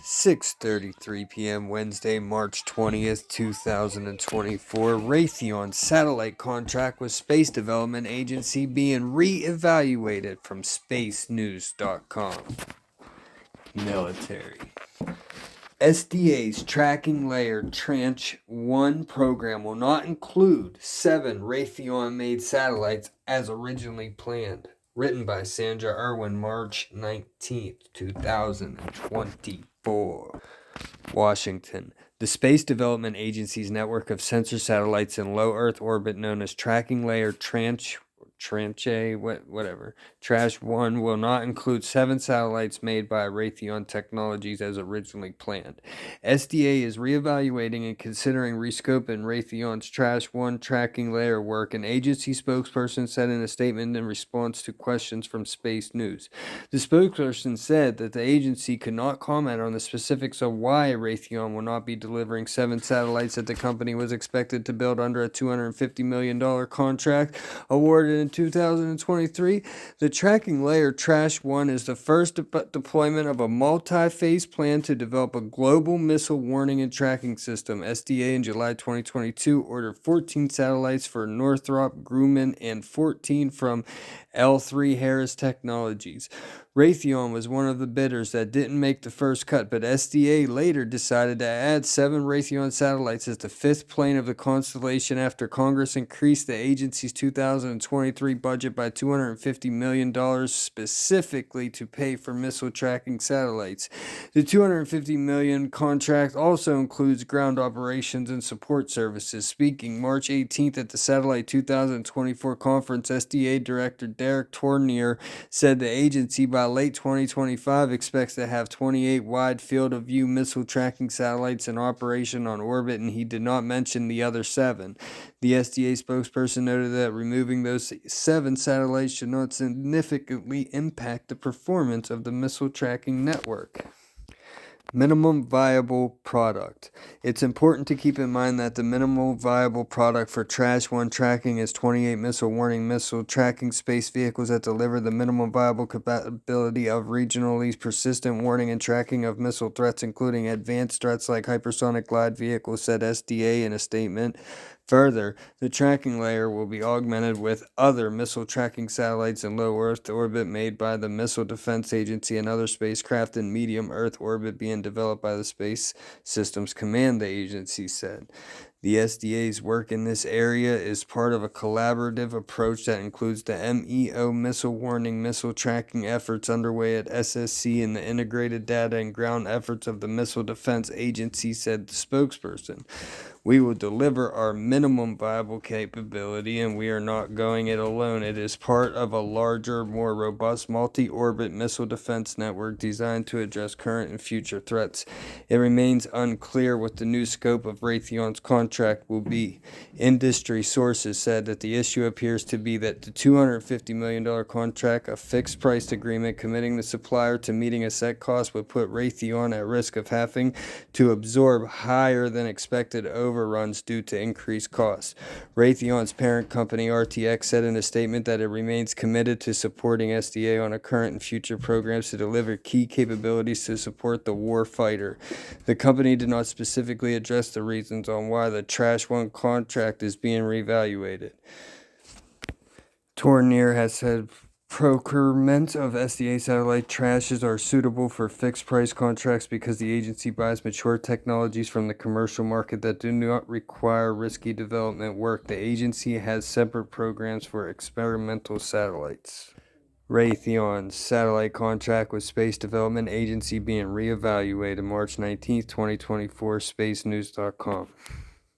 6:33 p.m. Wednesday, March 20th, 2024. Raytheon satellite contract with Space Development Agency being re-evaluated from spacenews.com. Military. SDA's Tracking Layer Tranche 1 program will not include 7 Raytheon-made satellites as originally planned. Written by Sandra Irwin, March 19th, 2024. Washington. The Space Development Agency's network of sensor satellites in low Earth orbit known as Tracking Layer Tranche 1 will not include 7 satellites made by Raytheon Technologies as originally planned. SDA is reevaluating and considering rescoping Raytheon's Trash 1 tracking layer work, an agency spokesperson said in a statement in response to questions from Space News. The spokesperson said that the agency could not comment on the specifics of why Raytheon will not be delivering 7 satellites that the company was expected to build under a $250 million contract awarded in 2023. The tracking layer Trash 1 is the first deployment of a multi-phase plan to develop a global missile warning and tracking system. SDA in July 2022 ordered 14 satellites for Northrop Grumman and 14 from L3 Harris Technologies. Raytheon was one of the bidders that didn't make the first cut, but SDA later decided to add 7 Raytheon satellites as the 5th plane of the constellation after Congress increased the agency's 2023 budget by $250 million specifically to pay for missile tracking satellites. The $250 million contract also includes ground operations and support services. Speaking March 18th at the Satellite 2024 conference, SDA Director Derek Tournier said the agency by late 2025 expects to have 28 wide field of view missile tracking satellites in operation on orbit, and he did not mention the other 7. The SDA spokesperson noted that removing those 7 satellites should not significantly impact the performance of the missile tracking network. Minimum viable product. It's important to keep in mind that the minimal viable product for Trash 1 tracking is 28 missile warning missile tracking space vehicles that deliver the minimum viable capability of regionally persistent warning and tracking of missile threats, including advanced threats like hypersonic glide vehicles, said SDA in a statement. Further, the tracking layer will be augmented with other missile tracking satellites in low Earth orbit made by the Missile Defense Agency and other spacecraft in medium Earth orbit being developed by the Space Systems Command, the agency said. The SDA's work in this area is part of a collaborative approach that includes the MEO missile warning missile tracking efforts underway at SSC and the integrated data and ground efforts of the Missile Defense Agency, said the spokesperson. We will deliver our minimum viable capability, and we are not going it alone. It is part of a larger, more robust multi-orbit missile defense network designed to address current and future threats. It remains unclear what the new scope of Raytheon's contract will be. Industry sources said that the issue appears to be that the $250 million contract, a fixed-price agreement committing the supplier to meeting a set cost, would put Raytheon at risk of having to absorb higher than expected overruns due to increased costs. Raytheon's parent company RTX said in a statement that it remains committed to supporting SDA on a current and future programs to deliver key capabilities to support the war fighter. The company did not specifically address the reasons on why the Trash 1 contract is being reevaluated. Tournier has said procurement of SDA satellite trashes are suitable for fixed-price contracts because the agency buys mature technologies from the commercial market that do not require risky development work. The agency has separate programs for experimental satellites. Raytheon's satellite contract with Space Development Agency being reevaluated March 19th, 2024, spacenews.com.